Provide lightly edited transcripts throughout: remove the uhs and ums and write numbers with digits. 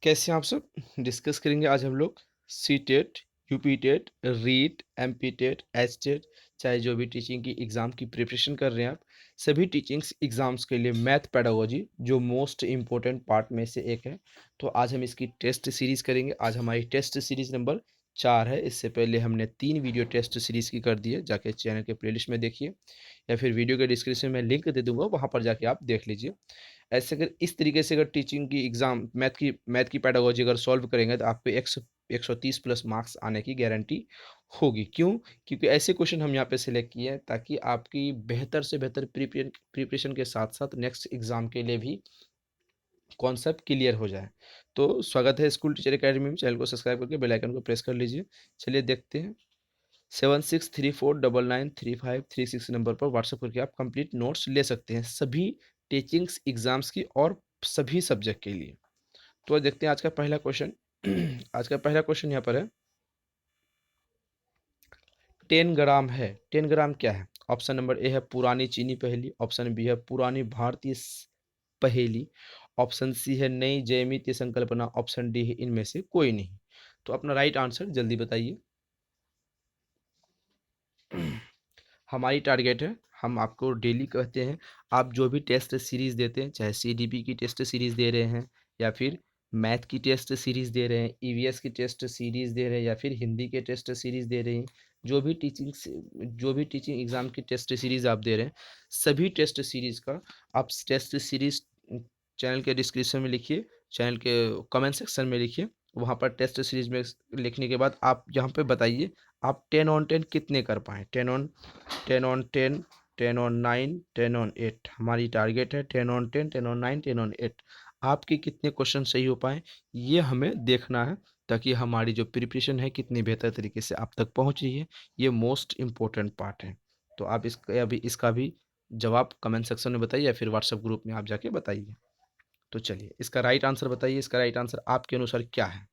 कैसे हैं आप सब? डिस्कस करेंगे आज हम लोग C TET, UP TET, REET, MP TET, H TET, चाहे जो भी टीचिंग की एग्ज़ाम की प्रिपरेशन कर रहे हैं आप, सभी टीचिंग्स एग्ज़ाम्स के लिए मैथ पेडागोजी जो मोस्ट इम्पोर्टेंट पार्ट में से एक है। तो आज हम इसकी टेस्ट सीरीज़ करेंगे। आज हमारी टेस्ट सीरीज़ नंबर 4 है। इससे पहले हमने 3 वीडियो टेस्ट सीरीज़ की कर दी है, जाके चैनल के प्लेलिस्ट में देखिए या फिर वीडियो के डिस्क्रिप्शन में लिंक दे दूंगा, वहाँ पर जाके आप देख लीजिए। ऐसे अगर इस तरीके से अगर टीचिंग की एग्ज़ाम मैथ की पेडागोजी अगर सॉल्व करेंगे तो आप पे 130 प्लस मार्क्स आने की गारंटी होगी। क्यों? क्योंकि ऐसे क्वेश्चन हम यहाँ पे सिलेक्ट किए हैं ताकि आपकी बेहतर से बेहतर प्रिपरेशन के साथ साथ नेक्स्ट एग्ज़ाम के लिए भी कॉन्सेप्ट क्लियर हो जाए। तो स्वागत है स्कूल टीचर अकेडमी में। चैनल को सब्सक्राइब करके बेल आइकन को प्रेस कर लीजिए। चलिए देखते हैं। 7634993536 नंबर पर व्हाट्सएप करके आप कंप्लीट नोट्स ले सकते हैं सभी टीचिंग्स एग्जाम्स की और सभी सब्जेक्ट के लिए। तो देखते हैं आज का पहला क्वेश्चन। आज का पहला क्वेश्चन यहाँ पर है, 10 ग्राम है। 10 ग्राम क्या है? ऑप्शन नंबर ए है पुरानी चीनी पहेली, ऑप्शन बी है पुरानी भारतीय पहेली, ऑप्शन सी है नई ज्यामितीय संकल्पना, ऑप्शन डी है इनमें से कोई नहीं। तो अपना राइट आंसर जल्दी बताइए। हमारी टारगेट है, हम आपको डेली कहते हैं, आप जो भी टेस्ट सीरीज़ देते हैं, चाहे सीडीपी की टेस्ट सीरीज़ दे रहे हैं या फिर मैथ की टेस्ट सीरीज़ दे रहे हैं, ईवीएस की टेस्ट सीरीज़ दे रहे हैं या फिर हिंदी के टेस्ट सीरीज़ दे रहे हैं, जो भी टीचिंग एग्ज़ाम की टेस्ट सीरीज़ आप दे रहे हैं, सभी टेस्ट सीरीज़ का आप टेस्ट सीरीज़ चैनल के डिस्क्रिप्शन में लिखिए, चैनल के कमेंट सेक्शन में लिखिए। वहाँ पर टेस्ट सीरीज़ में लिखने के बाद आप यहाँ पे बताइए आप 10 ऑन 10 कितने कर पाएँ। 10 ऑन 10, 10 ऑन 9, 10 ऑन 8 हमारी टारगेट है। 10 ऑन 10, 10 ऑन 9, 10 ऑन 8 आपके कितने क्वेश्चन सही हो पाए ये हमें देखना है, ताकि हमारी जो प्रिपरेशन है कितनी बेहतर तरीके से आप तक पहुंच रही है। ये मोस्ट इम्पोर्टेंट पार्ट है। तो आप इसका भी जवाब कमेंट सेक्शन में बताइए या फिर व्हाट्सएप ग्रुप में आप जाके बताइए। तो चलिए इसका राइट आंसर बताइए। इसका राइट आंसर आपके अनुसार क्या है?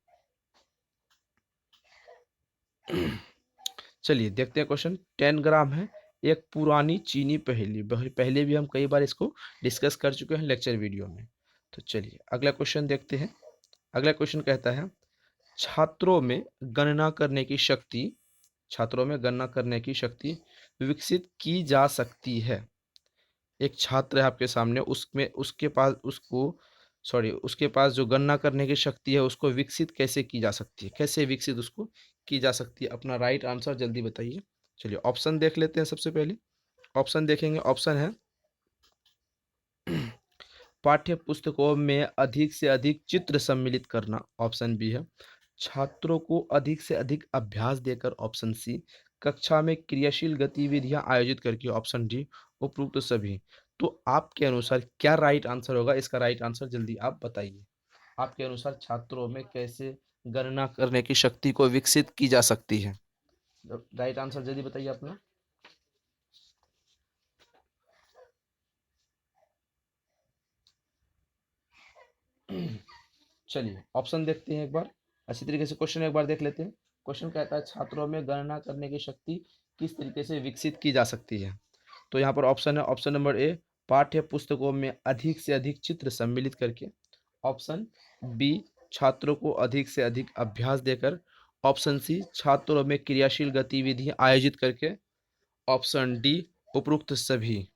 चलिए देखते हैं क्वेश्चन। 10 ग्राम है एक पुरानी चीनी पहेली। पहले भी हम कई बार इसको डिस्कस कर चुके हैं लेक्चर वीडियो में। तो चलिए अगला क्वेश्चन देखते हैं। अगला क्वेश्चन कहता है, छात्रों में गणना करने की शक्ति छात्रों में गणना करने की शक्ति विकसित की जा सकती है। एक छात्र है आपके सामने, उसमें उसके पास उसको सॉरी उसके पास जो गणना करने की शक्ति है उसको विकसित कैसे की जा सकती है, कैसे विकसित उसको की जा सकती है। अपना राइट आंसर जल्दी बताइए। चलिए ऑप्शन देख लेते हैं। सबसे पहले ऑप्शन देखेंगे। ऑप्शन है पाठ्य पुस्तकों में अधिक से अधिक चित्र सम्मिलित करना, ऑप्शन बी है छात्रों को अधिक से अधिक अभ्यास देकर, ऑप्शन सी कक्षा में क्रियाशील गतिविधियां आयोजित करके, ऑप्शन डी उपरोक्त सभी। तो आपके अनुसार क्या राइट आंसर होगा? इसका राइट आंसर जल्दी आप बताइए। आपके अनुसार छात्रों में कैसे गणना करने की शक्ति को विकसित की जा सकती है? राइट आंसर जल्दी बताइए अपना। चलिए ऑप्शन देखते हैं एक बार। अच्छी तरीके से क्वेश्चन एक बार देख लेते हैं। क्वेश्चन कहता है छात्रों में गणना करने की शक्ति किस तरीके से विकसित की जा सकती है। तो यहाँ पर ऑप्शन है, ऑप्शन नंबर ए पाठ्य पुस्तकों में अधिक से अधिक चित्र सम्मिलित करके, ऑप्शन बी छात्रों को अधिक से अधिक अभ्यास देकर, ऑप्शन सी छात्रों में क्रियाशील गतिविधियां आयोजित करके, ऑप्शन डी उपरोक्त सभी।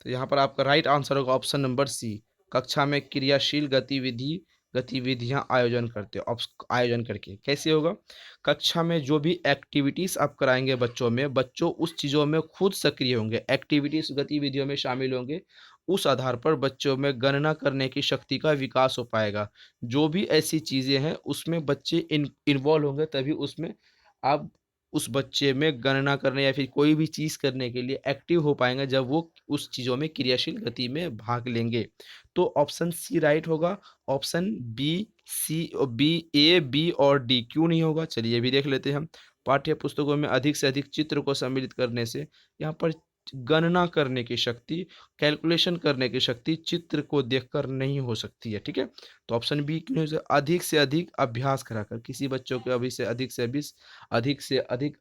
तो यहाँ पर आपका राइट आंसर होगा ऑप्शन नंबर सी, कक्षा में क्रियाशील गतिविधियां आयोजन करके। कैसे होगा? कक्षा में जो भी एक्टिविटीज आप कराएंगे बच्चों में, बच्चों उस चीज़ों में खुद सक्रिय होंगे, एक्टिविटीज गतिविधियों में शामिल होंगे। उस आधार पर बच्चों में गणना करने की शक्ति का विकास हो पाएगा। जो भी ऐसी चीज़ें हैं उसमें बच्चे इन्वॉल्व होंगे, तभी उसमें आप उस बच्चे में गणना करने या फिर कोई भी चीज़ करने के लिए एक्टिव हो पाएंगे, जब वो उस चीज़ों में क्रियाशील गति में भाग लेंगे। तो ऑप्शन सी राइट होगा। ऑप्शन बी ए बी और डी क्यों नहीं होगा? चलिए ये भी देख लेते हैं हम। पाठ्य पुस्तकों में अधिक से अधिक चित्र को सम्मिलित करने से, यहाँ पर गणना करने की शक्ति, कैलकुलेशन करने की शक्ति चित्र को देखकर नहीं हो सकती है। ठीक है, तो ऑप्शन बी क्यों है? अधिक से अधिक अभ्यास कराकर, किसी बच्चों को अभी से अधिक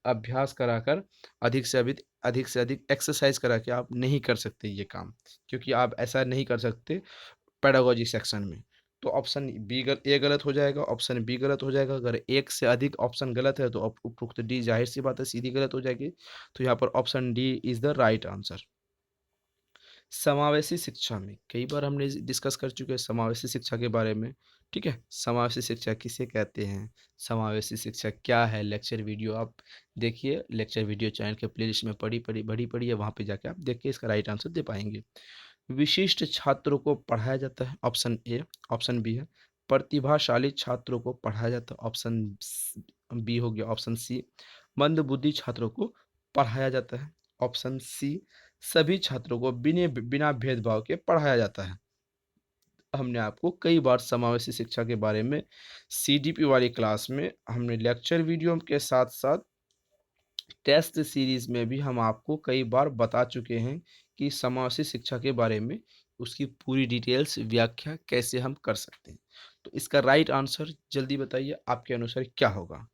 अभ्यास कराकर, अधिक से अधिक एक्सरसाइज करा के आप नहीं कर सकते ये काम, क्योंकि आप ऐसा नहीं कर सकते पेडागोजी सेक्शन में। तो ऑप्शन बी ए गलत हो जाएगा, ऑप्शन बी गलत हो जाएगा। अगर एक से अधिक ऑप्शन गलत है तो उपरोक्त डी जाहिर सी बात है सीधी गलत हो जाएगी। तो यहाँ पर option D is the right answer. समावेशी शिक्षा में कई बार हमने डिस्कस कर चुके हैं समावेशी शिक्षा के बारे में। ठीक है, समावेशी शिक्षा किसे कहते हैं, समावेशी शिक्षा क्या है, लेक्चर वीडियो आप देखिए, लेक्चर वीडियो चैनल के प्लेलिस्ट में पड़ी है, वहाँ पे जाके आप देख के इसका राइट आंसर दे पाएंगे। विशिष्ट छात्रों को पढ़ाया जाता है, ऑप्शन ए। ऑप्शन बी है प्रतिभाशाली छात्रों को पढ़ाया जाता है, ऑप्शन बी हो गया। ऑप्शन सी मंदबुद्धि छात्रों को पढ़ाया जाता है, ऑप्शन सी सभी छात्रों को बिना बिना भेदभाव के पढ़ाया जाता है। हमने आपको कई बार समावेशी शिक्षा के बारे में सीडीपी वाली क्लास में हमने लेक्चर वीडियो के साथ साथ टेस्ट सीरीज में भी हम आपको कई बार बता चुके हैं कि समावेशी शिक्षा के बारे में उसकी पूरी डिटेल्स व्याख्या कैसे हम कर सकते हैं। तो इसका राइट आंसर जल्दी बताइए आपके अनुसार क्या होगा।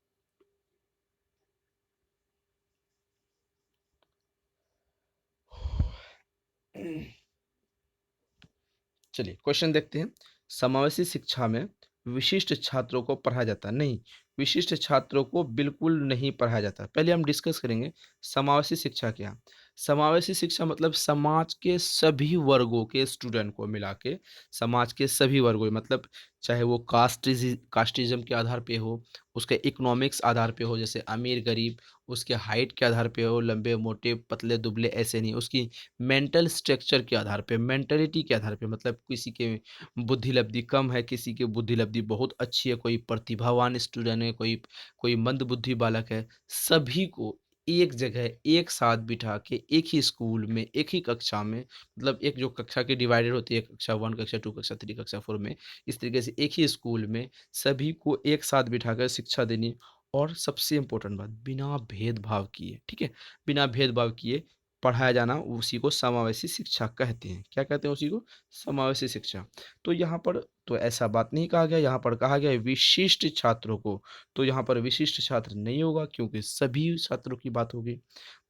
चलिए क्वेश्चन देखते हैं। समावेशी शिक्षा में विशिष्ट छात्रों को पढ़ाया जाता है, नहीं, विशिष्ट छात्रों को बिल्कुल नहीं पढ़ाया जाता। पहले हम डिस्कस करेंगे समावेशी शिक्षा क्या। समावेशी शिक्षा मतलब समाज के सभी वर्गों के स्टूडेंट को मिला के, समाज के सभी वर्गों मतलब चाहे वो कास्टिज्म के आधार पे हो, उसके इकोनॉमिक्स आधार पे हो, जैसे अमीर गरीब, उसके हाइट के आधार पे हो, लंबे मोटे पतले दुबले ऐसे नहीं, उसकी मेंटल स्ट्रक्चर के आधार पे, मेंटलिटी के आधार पे, मतलब किसी के बुद्धि लब्धि कम है, किसी की बुद्धि लब्धि बहुत अच्छी है, कोई प्रतिभावान स्टूडेंट है, कोई कोई मंद बुद्धि बालक है, सभी को एक जगह एक साथ बिठा के एक ही स्कूल में एक ही कक्षा में, मतलब एक जो कक्षा की डिवाइडेड होती है, कक्षा 1 कक्षा 2 कक्षा 3 कक्षा 4 में, इस तरीके से एक ही स्कूल में सभी को एक साथ बिठाकर शिक्षा देनी। और सबसे इम्पोर्टेंट बात, बिना भेदभाव किए, ठीक है, बिना भेदभाव किए पढ़ाया जाना, उसी को समावेशी शिक्षा कहते हैं। क्या कहते हैं उसी को? समावेशी शिक्षा। तो यहाँ पर तो ऐसा बात नहीं कहा गया, यहाँ पर कहा गया है विशिष्ट छात्रों को। तो यहाँ पर विशिष्ट छात्र नहीं होगा क्योंकि सभी छात्रों की बात होगी।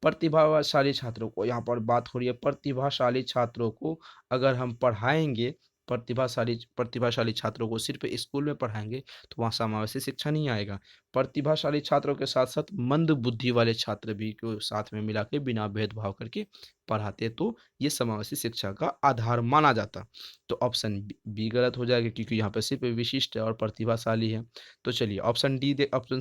प्रतिभाशाली छात्रों को, यहाँ पर बात हो रही है प्रतिभाशाली छात्रों को अगर हम पढ़ाएंगे, प्रतिभाशाली छात्रों को सिर्फ स्कूल में पढ़ाएंगे तो वहाँ समावेशी शिक्षा नहीं आएगा। प्रतिभाशाली छात्रों के साथ साथ मंद बुद्धि वाले छात्र भी को साथ में मिला के बिना भेदभाव करके पढ़ाते तो ये समावेशी शिक्षा का आधार माना जाता। तो ऑप्शन बी गलत हो जाएगा क्योंकि यहाँ पर सिर्फ विशिष्ट है और प्रतिभाशाली है। तो चलिए ऑप्शन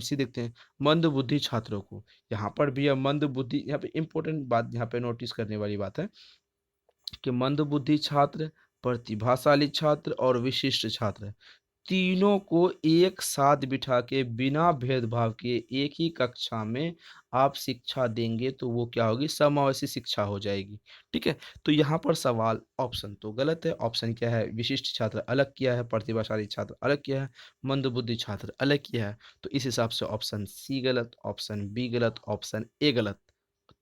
सी देखते हैं, मंद बुद्धि छात्रों को। यहाँ पर भी है मंद बुद्धि, यहाँ पे इंपॉर्टेंट बात यहाँ पे नोटिस करने वाली बात है कि मंदबुद्धि छात्र, प्रतिभाशाली छात्र और विशिष्ट छात्र, तीनों को एक साथ बिठा के बिना भेदभाव के एक ही कक्षा में आप शिक्षा देंगे तो वो क्या होगी? समावेशी शिक्षा हो जाएगी। ठीक है, तो यहाँ पर सवाल ऑप्शन तो गलत है। ऑप्शन क्या है? विशिष्ट छात्र अलग किया है, प्रतिभाशाली छात्र अलग किया है, मंदबुद्धि छात्र अलग किया है। तो इस हिसाब से ऑप्शन सी गलत, ऑप्शन बी गलत, ऑप्शन ए गलत।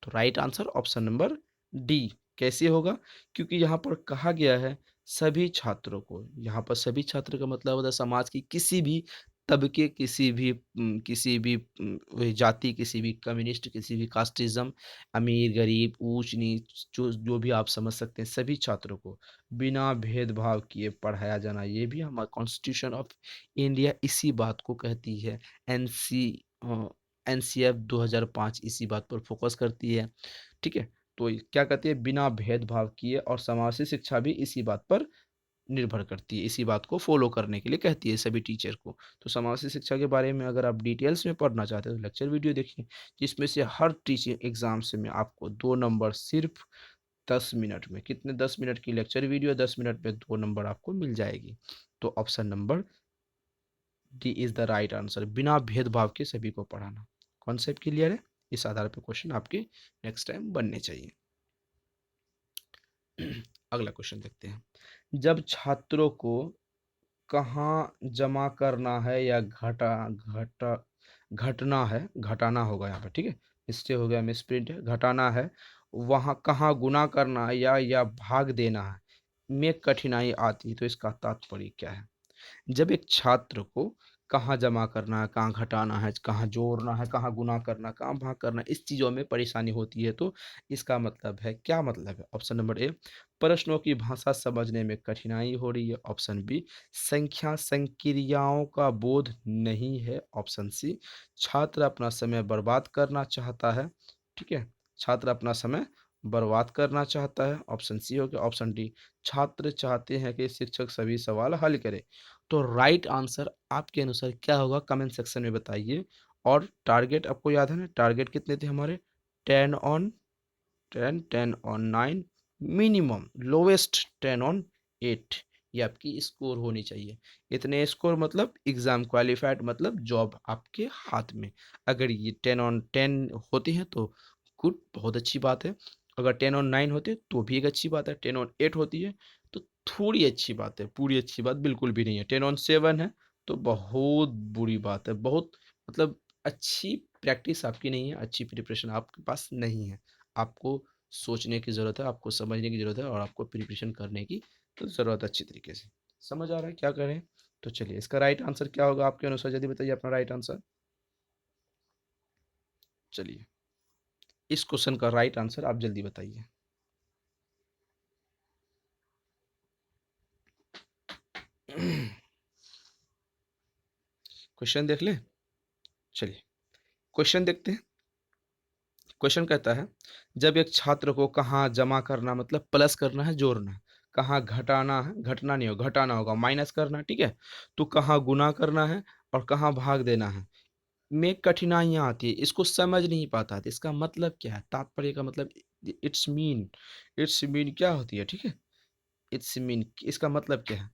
तो right answer option number D. कैसे होगा? क्योंकि यहाँ पर कहा गया है सभी छात्रों को। यहाँ पर सभी छात्र का मतलब होता है समाज की किसी भी तबके, वही जाति, किसी भी कम्युनिस्ट, किसी भी कास्टिज्म, अमीर गरीब ऊंच नीच, जो जो भी आप समझ सकते हैं, सभी छात्रों को बिना भेदभाव किए पढ़ाया जाना, ये भी हमारा कॉन्स्टिट्यूशन ऑफ इंडिया इसी बात को कहती है। एनसी एनसीएफ 2005 इसी बात पर फोकस करती है। ठीक है, तो क्या कहती है? बिना भेदभाव किए, और समावेशी शिक्षा भी इसी बात पर निर्भर करती है, इसी बात को फॉलो करने के लिए कहती है सभी टीचर को। तो समावेशी शिक्षा के बारे में अगर आप डिटेल्स में पढ़ना चाहते हैं तो लेक्चर वीडियो देखिए, जिसमें से हर टीचिंग एग्जाम से में आपको 2 नंबर सिर्फ 10 मिनट में, कितने 10 मिनट की लेक्चर वीडियो, 10 मिनट में 2 नंबर आपको मिल जाएगी। तो option number D is the right answer, बिना भेदभाव के सभी को पढ़ाना। कॉन्सेप्ट क्लियर है? इस आधार पर क्वेश्चन आपके नेक्स्ट टाइम बनने चाहिए। अगला क्वेश्चन देखते हैं। जब छात्रों को कहाँ जमा करना है या घटाना है, घटाना होगा यहाँ पर, ठीक है, मिस्टेक हो गया, मिसप्रिंट है, घटाना है वहाँ कहाँ गुना करना है या भाग देना है में कठिनाई आती है। तो इसका तात्पर्य क्या है? जब एक छात्र को कहाँ जमा करना है, कहाँ घटाना है, कहाँ जोड़ना है, कहाँ गुना करना, कहाँ भाग करना, इस चीज़ों में परेशानी होती है। तो इसका मतलब है, क्या मतलब है? ऑप्शन नंबर ए, प्रश्नों की भाषा समझने में कठिनाई हो रही है। ऑप्शन बी, संख्या संक्रियाओं का बोध नहीं है। ऑप्शन सी, छात्र अपना समय बर्बाद करना चाहता है। ठीक है, छात्र अपना समय बर्बाद करना चाहता है। ऑप्शन सी हो गया। ऑप्शन डी, छात्र चाहते हैं कि शिक्षक सभी सवाल हल करे। तो राइट आंसर आपके अनुसार क्या होगा, कमेंट सेक्शन में बताइए। और टारगेट आपको याद है ना, टारगेट कितने थे हमारे? 10 on 10, 10 on 9, minimum lowest 10 on 8। ये आपकी स्कोर होनी चाहिए। इतने स्कोर मतलब एग्जाम क्वालिफाइड, मतलब जॉब आपके हाथ में। अगर ये 10 on 10 होती है तो गुड, बहुत अच्छी बात है। अगर 10 on 9 होते तो भी एक अच्छी बात है। 10 on 8 होती है तो थोड़ी अच्छी बात है, पूरी अच्छी बात बिल्कुल भी नहीं है। 10 on 7 है तो बहुत बुरी बात है, बहुत मतलब अच्छी प्रैक्टिस आपकी नहीं है, अच्छी प्रिपरेशन आपके पास नहीं है। आपको सोचने की ज़रूरत है, आपको समझने की ज़रूरत है, और आपको प्रिपरेशन करने की तो ज़रूरत है अच्छी तरीके से। समझ आ रहा है क्या करें? तो चलिए, इसका राइट आंसर क्या होगा आपके अनुसार, जल्दी बताइए अपना राइट आंसर। चलिए, इस क्वेश्चन का राइट आंसर आप जल्दी बताइए। क्वेश्चन देख लें। चलिए, क्वेश्चन देखते हैं। क्वेश्चन कहता है, जब एक छात्र को कहाँ जमा करना मतलब प्लस करना है, जोड़ना है, कहाँ घटाना है, घटना नहीं होगा, घटाना होगा, माइनस करना है, ठीक है, तो कहाँ गुना करना है और कहाँ भाग देना है में कठिनाइयाँ आती है, इसको समझ नहीं पाता है। तो इसका मतलब क्या है, तात्पर्य का मतलब, इट्स मीन क्या होती है, ठीक है, इट्स मीन इसका मतलब क्या है।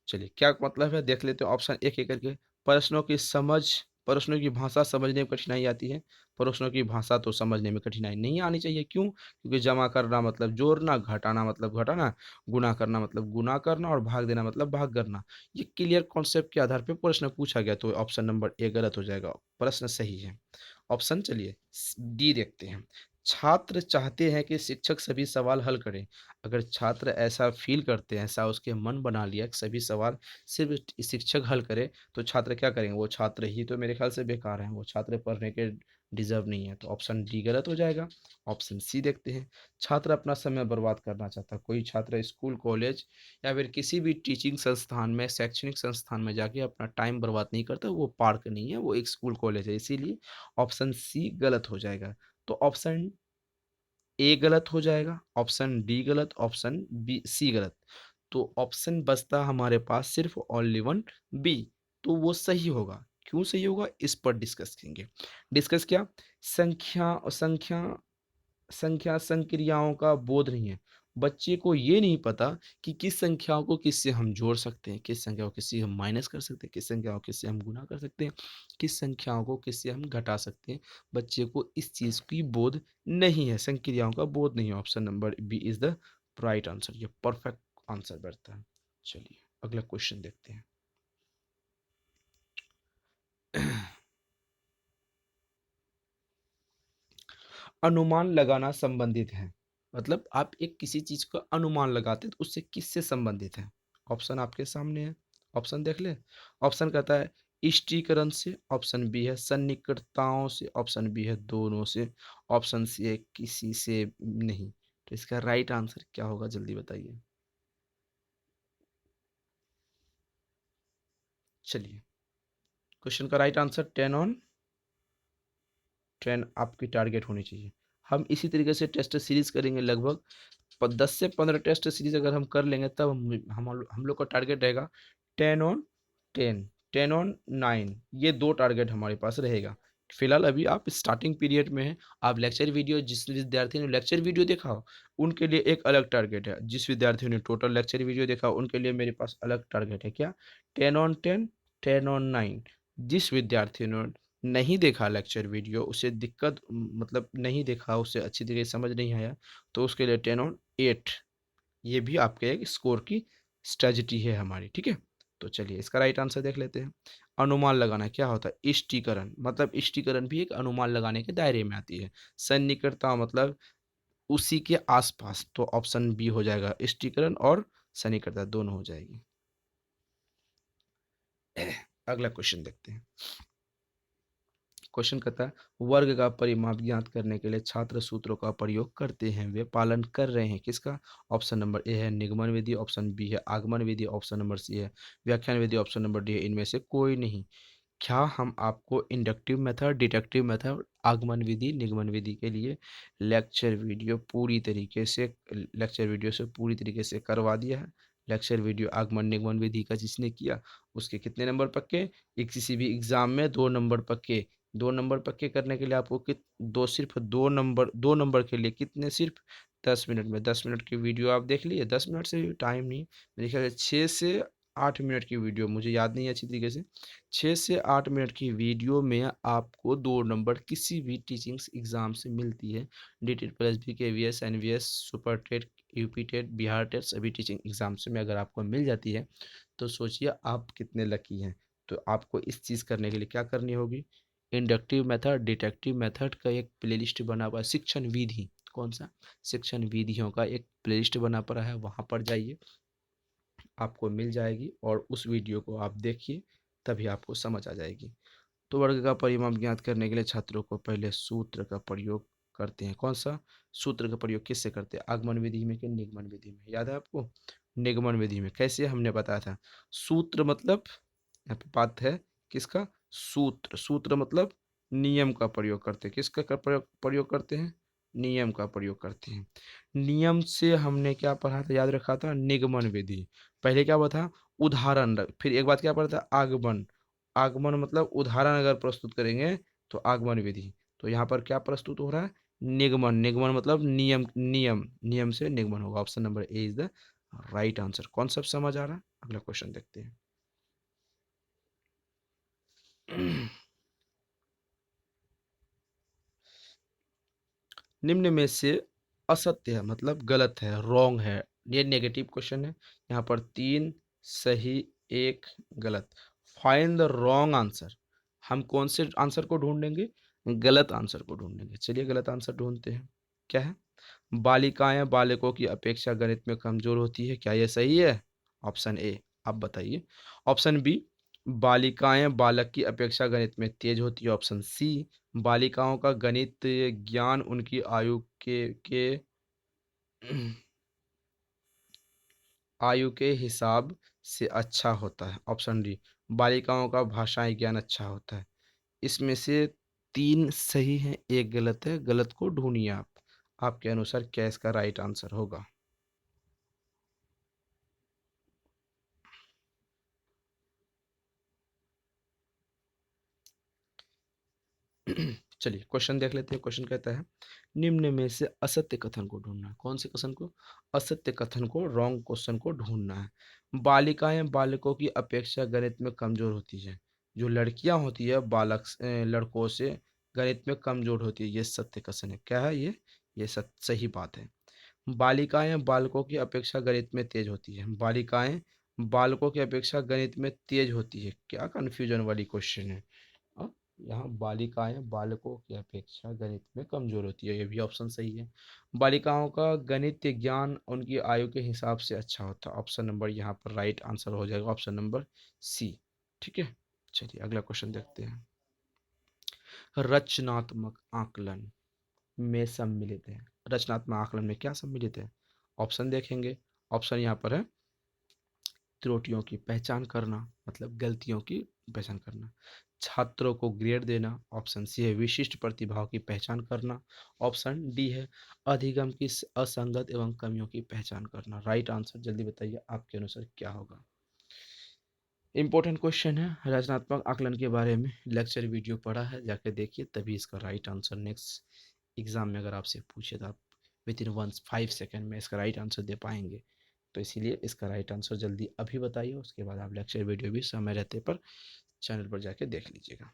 चलिए, क्या मतलब है देख लेते हैं ऑप्शन एक एक करके। प्रश्नों की समझ, प्रश्नों की भाषा समझने में कठिनाई आती है। प्रश्नों की भाषा तो समझने में कठिनाई नहीं आनी चाहिए, क्यों? क्योंकि जमा करना मतलब जोड़ना, घटाना मतलब घटाना, गुना करना मतलब गुना करना, और भाग देना मतलब भाग करना। ये क्लियर कॉन्सेप्ट के आधार पर प्रश्न पूछा गया, तो ऑप्शन नंबर ए गलत हो जाएगा, प्रश्न सही है। ऑप्शन चलिए डी देखते हैं। छात्र चाहते हैं कि शिक्षक सभी सवाल हल करें। अगर छात्र ऐसा फील करते हैं, ऐसा उसके मन बना लिया कि सभी सवाल सिर्फ शिक्षक हल करे, तो छात्र क्या करेंगे? वो छात्र ही तो मेरे ख्याल से बेकार हैं, वो छात्र पढ़ने के डिजर्व नहीं है। तो ऑप्शन डी गलत हो जाएगा। ऑप्शन सी देखते हैं। छात्र अपना समय बर्बाद करना चाहता है। कोई छात्र स्कूल, कॉलेज या फिर किसी भी टीचिंग संस्थान में, शैक्षणिक संस्थान में जाके अपना टाइम बर्बाद नहीं करता, वो पार्क नहीं है, वो एक स्कूल कॉलेज है, इसीलिए ऑप्शन सी गलत हो जाएगा। तो ऑप्शन ए गलत हो जाएगा, ऑप्शन डी गलत, ऑप्शन बी सी गलत। तो ऑप्शन बचता हमारे पास सिर्फ ओनली वन, बी। तो वो सही होगा। क्यों सही होगा, इस पर डिस्कस करेंगे। डिस्कस क्या? संख्या संख्या संख्या संक्रियाओं का बोध नहीं है। बच्चे को ये नहीं पता कि किस संख्याओं को किससे हम जोड़ सकते हैं, किस संख्या को किससे हम माइनस कर सकते हैं, किस संख्या को किससे हम गुना कर सकते हैं, किस संख्याओं को किससे हम घटा सकते हैं। बच्चे को इस चीज़ की बोध नहीं है, संक्रियाओं का बोध नहीं है। Option number B is the right answer, ये परफेक्ट आंसर बैठता है। चलिए, अगला क्वेश्चन देखते हैं। अनुमान लगाना संबंधित है, मतलब आप एक किसी चीज का अनुमान लगाते हैं तो उससे किससे संबंधित है? ऑप्शन आपके सामने है, ऑप्शन देख ले। ऑप्शन कहता है इष्टीकरण से, ऑप्शन बी है सन्निकटताओं से, ऑप्शन बी है दोनों से, ऑप्शन सी है किसी से नहीं। तो इसका राइट आंसर क्या होगा, जल्दी बताइए। चलिए, क्वेश्चन का राइट आंसर 10 on 10 आपकी टारगेट होनी चाहिए। हम इसी तरीके से टेस्ट सीरीज करेंगे, लगभग 10 से 15 टेस्ट सीरीज अगर हम कर लेंगे, तब हम लोग का टारगेट रहेगा 10 on 10, 10 on 9, ये दो टारगेट हमारे पास रहेगा। फिलहाल अभी आप स्टार्टिंग पीरियड में हैं। आप लेक्चर वीडियो, जिस विद्यार्थी ने लेक्चर वीडियो देखा हो उनके लिए एक अलग टारगेट है, जिस विद्यार्थी ने टोटल लेक्चर वीडियो देखा हो उनके लिए मेरे पास अलग टारगेट है। क्या? 10 on 10, 10 on 9। जिस विद्यार्थी ने नहीं देखा लेक्चर वीडियो, उसे दिक्कत मतलब नहीं देखा, उसे अच्छी तरीके से समझ नहीं आया, तो उसके लिए 10 on 8, ये भी आपके एक स्कोर की स्ट्रेटजी है हमारी, ठीक है। तो चलिए, इसका राइट आंसर देख लेते हैं। अनुमान लगाना क्या होता है? इष्टीकरण, मतलब इष्टीकरण भी एक अनुमान लगाने के दायरे में आती है। सन्निकटता मतलब उसी के आसपास, तो ऑप्शन बी हो जाएगा, स्टिकरण और सन्निकटता दोनों हो जाएगी। अगला क्वेश्चन देखते हैं। क्वेश्चन कहता है वर्ग का परिमाप ज्ञात करने के लिए छात्र सूत्रों का प्रयोग करते हैं, वे पालन कर रहे हैं किसका? ऑप्शन नंबर ए है निगमन विधि, ऑप्शन बी है आगमन विधि, ऑप्शन नंबर सी है व्याख्यान विधि, ऑप्शन नंबर डी है इनमें से कोई नहीं। क्या हम आपको इंडक्टिव मेथड, डिडक्टिव मेथड, आगमन विधि, निगमन विधि के लिए लेक्चर वीडियो से पूरी तरीके से करवा दिया है। लेक्चर वीडियो आगमन निगमन विधि का जिसने किया उसके कितने नंबर पक्के? किसी भी एग्जाम में 2 नंबर पक्के। 2 नंबर पक्के करने के लिए आपको सिर्फ 2 नंबर के लिए कितने? सिर्फ 10 मिनट में 10 मिनट की वीडियो आप देख लिए। 10 मिनट से टाइम नहीं, मेरे ख्याल से 6 से 8 मिनट की वीडियो, मुझे याद नहीं है अच्छी तरीके से। 6 से 8 मिनट की वीडियो में आपको 2 नंबर किसी भी टीचिंग एग्जाम से मिलती है। DTET प्लस भी, KVS, NVS, super TET, UP TET, Bihar TET, सभी टीचिंग एग्जाम्स में अगर आपको मिल जाती है तो सोचिए आप कितने लकी हैं। तो आपको इस चीज़ करने के लिए क्या करनी होगी? इंडक्टिव मेथड, डिडक्टिव मेथड का एक प्लेलिस्ट बना हुआ है, शिक्षण विधि, कौन सा? शिक्षण विधियों का एक प्लेलिस्ट बना पड़ा है, वहाँ पर जाइए, आपको मिल जाएगी और उस वीडियो को आप देखिए, तभी आपको समझ आ जाएगी। तो वर्ग का परिमाप ज्ञात करने के लिए छात्रों को पहले सूत्र का प्रयोग करते हैं। कौन सा सूत्र का प्रयोग किससे करते हैं? आगमन विधि में कि निगमन विधि में? याद है आपको? निगमन विधि में। कैसे? हमने बताया था, सूत्र मतलब, यहाँ पे बात है किसका? सूत्र। सूत्र मतलब नियम का प्रयोग करते हैं। किसका प्रयोग करते हैं? नियम का प्रयोग करते हैं। नियम से हमने क्या पढ़ा था, याद रखा था? निगमन विधि। पहले क्या हुआ था? उदाहरण। फिर एक बात क्या पढ़ा था? आगमन। आगमन मतलब उदाहरण अगर प्रस्तुत करेंगे तो आगमन विधि। तो यहाँ पर क्या प्रस्तुत हो रहा है? निगमन। निगमन मतलब नियम, नियम, नियम से निगमन होगा। Option number A is the right answer. Concept समझ आ रहा है? अगला क्वेश्चन देखते हैं। निम्न में से असत्य है मतलब गलत है, रॉन्ग है, ये नेगेटिव क्वेश्चन है। यहाँ पर 3 सही, 1 गलत। Find the wrong answer. हम कौन से आंसर को ढूंढेंगे? गलत आंसर को ढूंढेंगे। चलिए गलत आंसर ढूंढते हैं। क्या है? बालिकाएं बालकों की अपेक्षा गणित में कमजोर होती है, क्या ये सही है? ऑप्शन ए, आप बताइए। ऑप्शन बी, बालिकाएं बालक की अपेक्षा गणित में तेज होती है। ऑप्शन सी, बालिकाओं का गणित ज्ञान उनकी आयु के हिसाब से अच्छा होता है। ऑप्शन डी, बालिकाओं का भाषाई ज्ञान अच्छा होता है। इसमें से 3 सही है, 1 गलत है। गलत को ढूंढिए आप। आपके अनुसार क्या इसका राइट आंसर होगा? चलिए क्वेश्चन देख लेते हैं। क्वेश्चन कहता है निम्न में से असत्य कथन को ढूंढना है। कौन से कथन को? असत्य कथन को, रॉन्ग क्वेश्चन को ढूंढना है। बालिकाएं बालकों की अपेक्षा गणित में कमजोर होती है। जो लड़कियां होती है लड़कों से गणित में कमजोर होती है, ये सत्य कथन है। क्या है ये सही बात है। बालिकाएं बालकों की अपेक्षा गणित में तेज होती है। बालिकाएं बालकों की अपेक्षा गणित में तेज होती है, क्या कंफ्यूजन वाली क्वेश्चन है? हाँ, यहाँ बालिकाएं बालकों की अपेक्षा गणित में कमजोर होती है, ये भी ऑप्शन सही है। बालिकाओं का गणित ज्ञान उनकी आयु के हिसाब से अच्छा होता है। ऑप्शन नंबर यहाँ पर राइट आंसर हो जाएगा, ऑप्शन नंबर सी। ठीक है, चलिए अगला क्वेश्चन देखते हैं। रचनात्मक आकलन में सम्मिलित है। रचनात्मक आकलन में क्या सम्मिलित है? ऑप्शन देखेंगे। ऑप्शन यहाँ पर है त्रुटियों की पहचान करना, मतलब गलतियों की पहचान करना, छात्रों को ग्रेड देना, ऑप्शन सी है विशिष्ट प्रतिभाओं की पहचान करना, ऑप्शन डी है अधिगम की असंगत एवं कमियों की पहचान करना। राइट आंसर जल्दी बताइए, आपके अनुसार क्या होगा? इंपॉर्टेंट क्वेश्चन है, रचनात्मक आकलन के बारे में लेक्चर वीडियो पढ़ा है, जाके देखिए, तभी इसका राइट आंसर नेक्स्ट एग्जाम में अगर आपसे पूछे तो आप विद इन 1 5 सेकेंड में इसका राइट आंसर दे पाएंगे। तो इसीलिए इसका राइट आंसर जल्दी अभी बताइए, उसके बाद आप लेक्चर वीडियो भी समय रहते पर चैनल पर जाके देख लीजिएगा।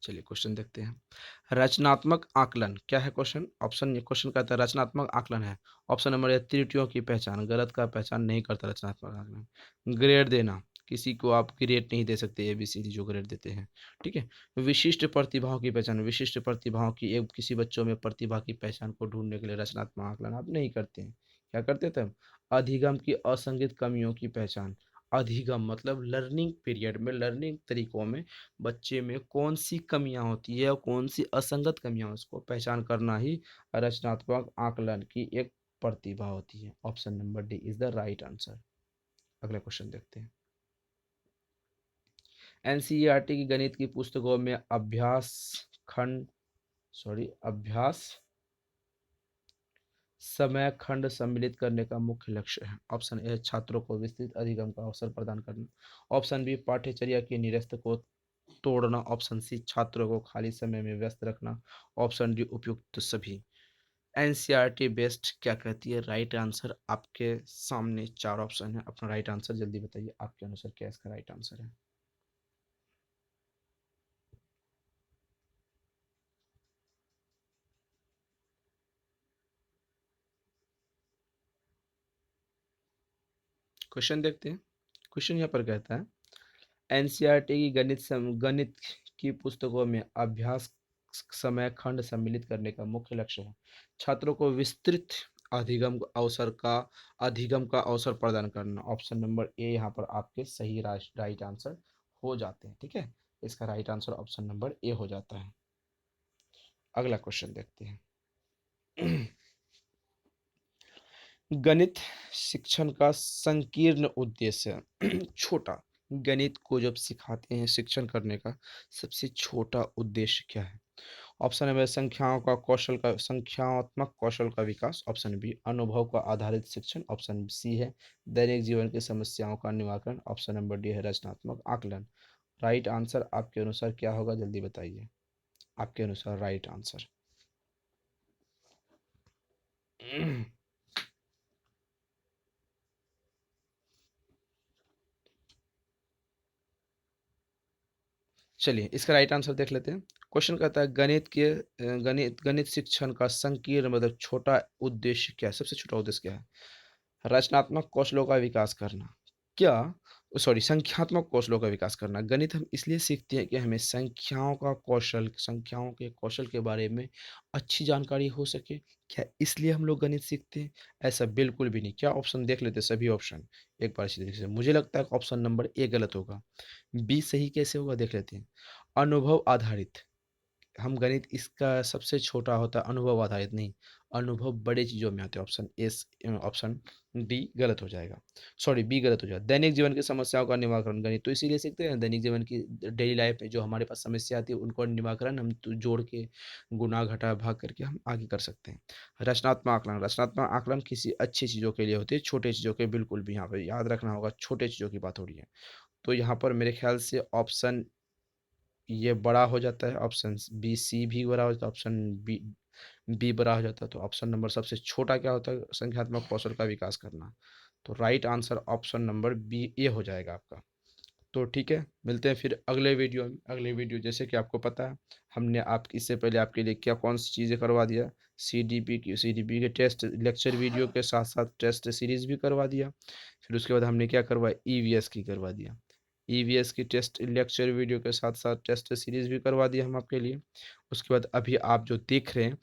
चलिए क्वेश्चन देखते हैं। रचनात्मक आकलन क्या है? क्वेश्चन ऑप्शन, ये क्वेश्चन कहता है रचनात्मक आकलन है। ऑप्शन नंबर ए त्रुटियों की पहचान, गलत का पहचान नहीं करता रचनात्मक आकलन। ग्रेड देना, किसी को आप ग्रेड नहीं दे सकते, ABCD जो ग्रेड देते हैं। ठीक है। विशिष्ट प्रतिभाओं की पहचान, विशिष्ट प्रतिभाओं की, एक किसी बच्चों में प्रतिभा की पहचान को ढूंढने के लिए रचनात्मक आकलन आप नहीं करते हैं। क्या करते थे हम? अधिगम की असंगत कमियों की पहचान। अधिगम मतलब लर्निंग पीरियड में, लर्निंग तरीकों में बच्चे में कौन सी कमियां होती है और कौन सी असंगत कमियां, उसको पहचान करना ही रचनात्मक आकलन की एक प्रतिभा होती है। Option number D is the right answer. अगला क्वेश्चन देखते हैं। एनसीईआरटी की गणित की पुस्तकों में अभ्यास समय खंड सम्मिलित करने का मुख्य लक्ष्य है। ऑप्शन ए छात्रों को विस्तृत अधिगम का अवसर प्रदान करना। ऑप्शन बी पाठ्यचर्या के निरस्त को तोड़ना। ऑप्शन सी छात्रों को खाली समय में व्यस्त रखना। ऑप्शन डी उपयुक्त सभी। एनसीईआरटी बेस्ड क्या कहती है? राइट आंसर आपके सामने चार ऑप्शन है, अपना राइट आंसर जल्दी बताइए, आपके अनुसार क्या इसका राइट आंसर है? क्वेश्चन देखते हैं। क्वेश्चन यहाँ पर कहता है एनसीईआरटी की गणित की पुस्तकों में अभ्यास समय खंड सम्मिलित करने का मुख्य लक्ष्य है छात्रों को विस्तृत अधिगम का अवसर प्रदान करना। ऑप्शन नंबर ए यहाँ पर आपके सही राइट आंसर हो जाते हैं। ठीक है, इसका right answer option number A हो जाता है। अगला क्वेश्चन देखते हैं। गणित शिक्षण का संकीर्ण उद्देश्य छोटा, गणित को जब सिखाते हैं शिक्षण करने का सबसे छोटा उद्देश्य क्या है? ऑप्शन नंबर संख्यात्मक कौशल का विकास। ऑप्शन बी अनुभव का आधारित शिक्षण। ऑप्शन सी है दैनिक जीवन की समस्याओं का निवारण। ऑप्शन नंबर डी है रचनात्मक आकलन। राइट आंसर आपके अनुसार क्या होगा, जल्दी बताइए, आपके अनुसार राइट आंसर। चलिए इसका राइट आंसर देख लेते हैं। क्वेश्चन कहता है गणित गणित शिक्षण का संकीर्ण मतलब छोटा उद्देश्य क्या है? सबसे छोटा उद्देश्य क्या है? रचनात्मक कौशलों का विकास करना। क्या सॉरी संख्यात्मक कौशलों का विकास करना। गणित हम इसलिए सीखते हैं कि हमें संख्याओं के कौशल के बारे में अच्छी जानकारी हो सके। क्या इसलिए हम लोग गणित सीखते हैं? ऐसा बिल्कुल भी नहीं। क्या ऑप्शन देख लेते हैं, सभी ऑप्शन एक बार इसी तरीके से। मुझे लगता है ऑप्शन नंबर ए गलत होगा, बी सही कैसे होगा देख लेते हैं। अनुभव आधारित, हम गणित इसका सबसे छोटा होता है, अनुभव आधारित नहीं, अनुभव बड़े चीज़ों में आते हैं। ऑप्शन डी गलत हो जाएगा, सॉरी बी गलत हो जाएगा। दैनिक जीवन की समस्याओं का निवारण, गणित तो इसीलिए सीखते हैं, दैनिक जीवन की डेली लाइफ में जो हमारे पास समस्या आती है उनको निवारण हम तो जोड़ के गुना घटा भाग करके हम आगे कर सकते हैं। रचनात्मक आकलन, रचनात्मक आकलन किसी अच्छी चीज़ों के लिए होती है, छोटे चीज़ों के बिल्कुल भी यहाँ पर याद रखना होगा, छोटे चीज़ों की बात हो रही है। तो यहाँ पर मेरे ख्याल से ऑप्शन ये बड़ा हो जाता है, ऑप्शन बी सी भी बड़ा हो जाता है, ऑप्शन बी बी बड़ा हो जाता है। तो ऑप्शन नंबर सबसे छोटा क्या होता है? संख्यात्मक कौशल का विकास करना। तो right answer option number B uh हो जाएगा आपका। तो ठीक है, मिलते हैं फिर अगले वीडियो में। अगले वीडियो जैसे कि आपको पता है हमने आप इससे पहले आपके लिए क्या कौन सी चीज़ें करवा दिया, सी डी पी के टेस्ट लेक्चर वीडियो के साथ साथ टेस्ट सीरीज भी करवा दिया। फिर उसके बाद हमने क्या करवाया, ईवीएस की करवा दिया। ईवीएस की टेस्ट लेक्चर वीडियो के साथ साथ टेस्ट सीरीज भी करवा दिया हम आपके लिए। उसके बाद अभी आप जो देख रहे हैं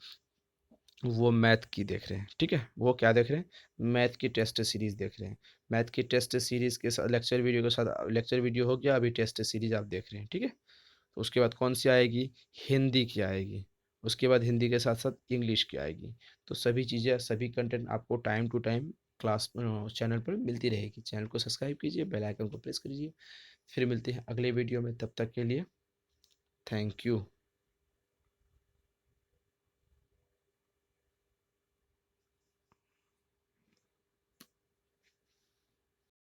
वो मैथ की देख रहे हैं। ठीक है, वो क्या देख रहे हैं? मैथ की टेस्ट सीरीज देख रहे हैं। मैथ की टेस्ट सीरीज के साथ लेक्चर वीडियो के साथ, लेक्चर वीडियो हो गया, अभी टेस्ट सीरीज आप देख रहे हैं। ठीक है, तो उसके बाद कौन सी आएगी? हिंदी की आएगी। उसके बाद हिंदी के साथ साथ इंग्लिश की आएगी। तो सभी चीज़ें, सभी कंटेंट आपको time to time class channel पर मिलती रहेगी। चैनल को सब्सक्राइब कीजिए, बेल आइकन को प्रेस कीजिए। फिर मिलते हैं अगले वीडियो में, तब तक के लिए थैंक यू।